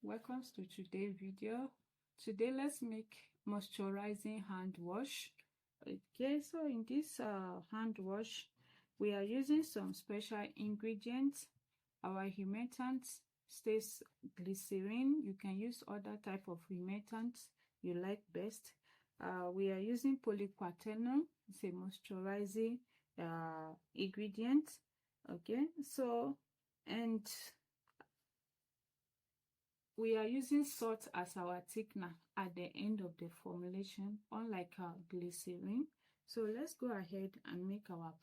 welcome to today's video. Today let's make moisturizing hand wash. Okay, so in this hand wash we are using some special ingredients. Our humectant stays glycerin. You can use other type of humectants you like best. We are using Polyquaternium. It's a moisturizing ingredient. Okay, so and we are using salt as our thickener at the end of the formulation, unlike our glycerin. So let's go ahead and make our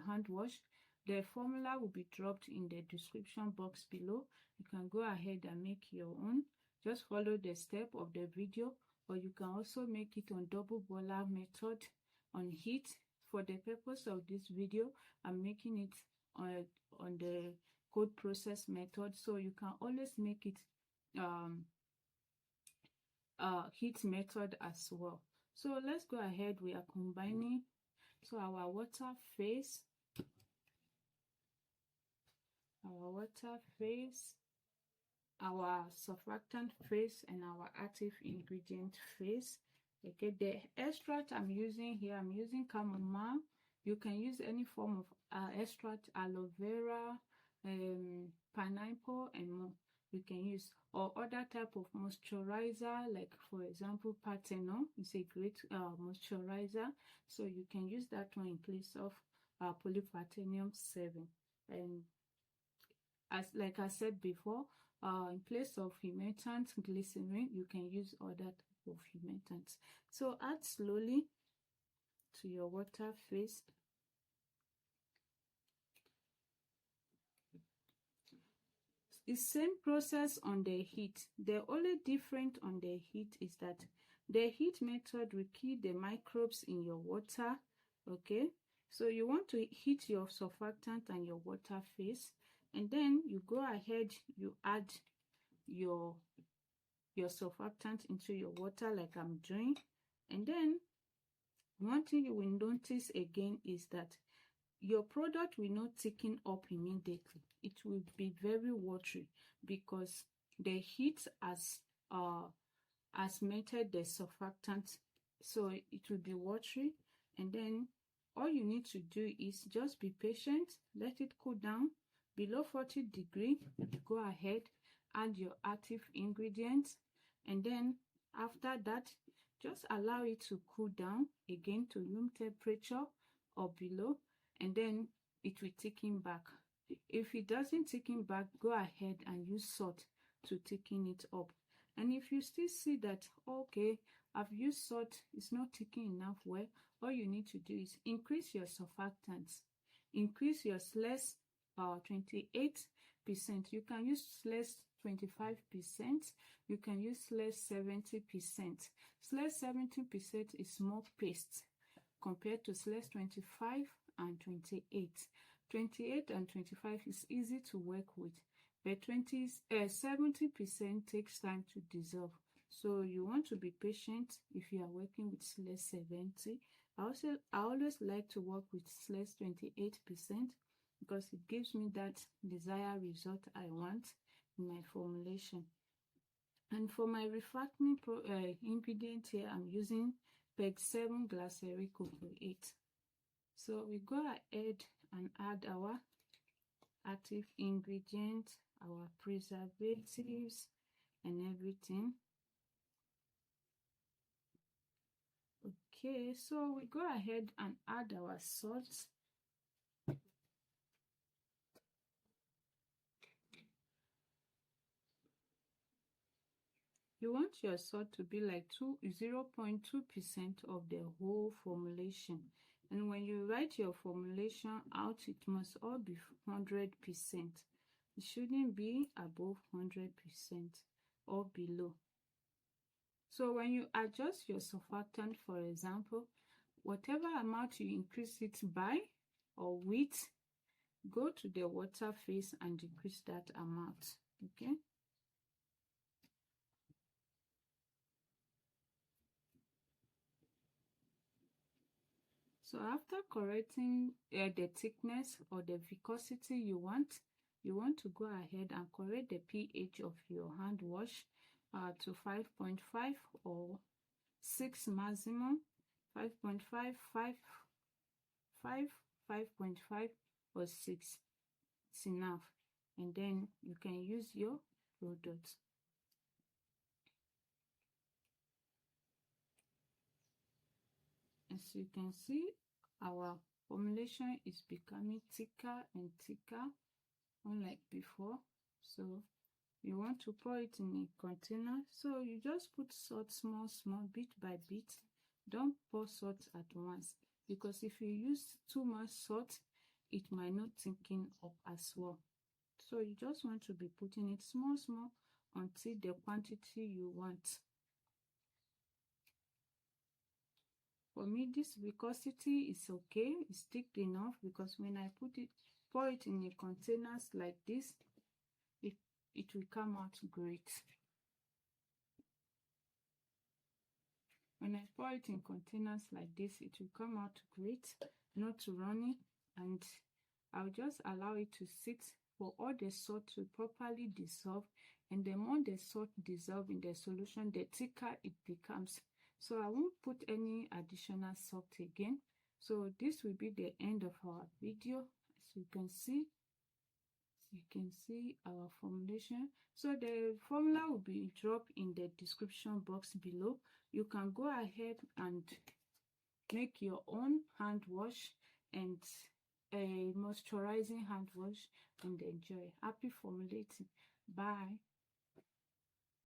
hand wash. The formula will be dropped in the description box below. You can go ahead and make your own. Just follow the step of the video, or you can also make it on double boiler method on heat. For the purpose of this video, I'm making it on the cold process method, so you can always make it heat method as well. So let's go ahead. We are combining, so our water phase, our surfactant phase, and our active ingredient phase. Okay, the extract I'm using here, I'm using chamomile. You can use any form of extract, aloe vera, pineapple, and more. You can use, or other type of moisturizer, like for example Parthenon is a great moisturizer, so you can use that one in place of Polyquaternium 7. And as like I said before, in place of humectant glycerin, you can use other type of humectants. So add slowly to your water phase. The same process on the heat. The only difference on the heat is that the heat method will kill the microbes in your water. Okay, so you want to heat your surfactant and your water phase, and then you go ahead, you add your surfactant into your water like I'm doing. And then one thing you will notice again is that your product will not thicken up immediately. It will be very watery because the heat has melted the surfactant, so it will be watery. And then all you need to do is just be patient, let it cool down below 40 degrees. Go ahead, add your active ingredients, and then after that just allow it to cool down again to room temperature or below, and then it will thicken back. If it doesn't thicken back, go ahead and use salt to thicken it up. And if you still see that, okay, I've used salt, it's not thickening enough well, all you need to do is increase your surfactants, increase your Sles 28%. You can use Sles 25%, you can use Sles 70%. Sles 70% is more paste compared to Sles 25 and 28. 28 and 25 is easy to work with, but 70% takes time to dissolve. So you want to be patient if you are working with Sles 70. I always like to work with Sles 28% because it gives me that desired result I want in my formulation. And for my refracting ingredient here, I'm using PEG 7 glyceryl cocoate. So we go ahead and add our active ingredients, our preservatives, and everything. Okay, so we go ahead and add our salt. You want your salt to be like 0.2% of the whole formulation. And when you write your formulation out, it must all be 100%. It shouldn't be above 100% or below. So when you adjust your surfactant, for example, whatever amount you increase it by or with, go to the water phase and decrease that amount. Okay. So after correcting the thickness or the viscosity you want, you want to go ahead and correct the pH of your hand wash to 5.5 or 6 maximum. 5.5, 5.5 or 6. It's enough, and then you can use your product. As you can see, our formulation is becoming thicker and thicker, unlike before. So you want to pour it in a container, so you just put salt small bit by bit. Don't pour salt at once, because if you use too much salt, it might not thicken up as well. So you just want to be putting it small until the quantity you want. For me, this viscosity is okay, it's thick enough, because when I pour it in a containers like this, it will come out great. When I pour it in containers like this, it will come out great, not runny, and I'll just allow it to sit for all the salt to properly dissolve. And the more the salt dissolves in the solution, the thicker it becomes. So I won't put any additional salt again. So this will be the end of our video. As you can see our formulation. So the formula will be dropped in the description box below. You can go ahead and make your own hand wash and a moisturizing hand wash and enjoy. Happy formulating. Bye.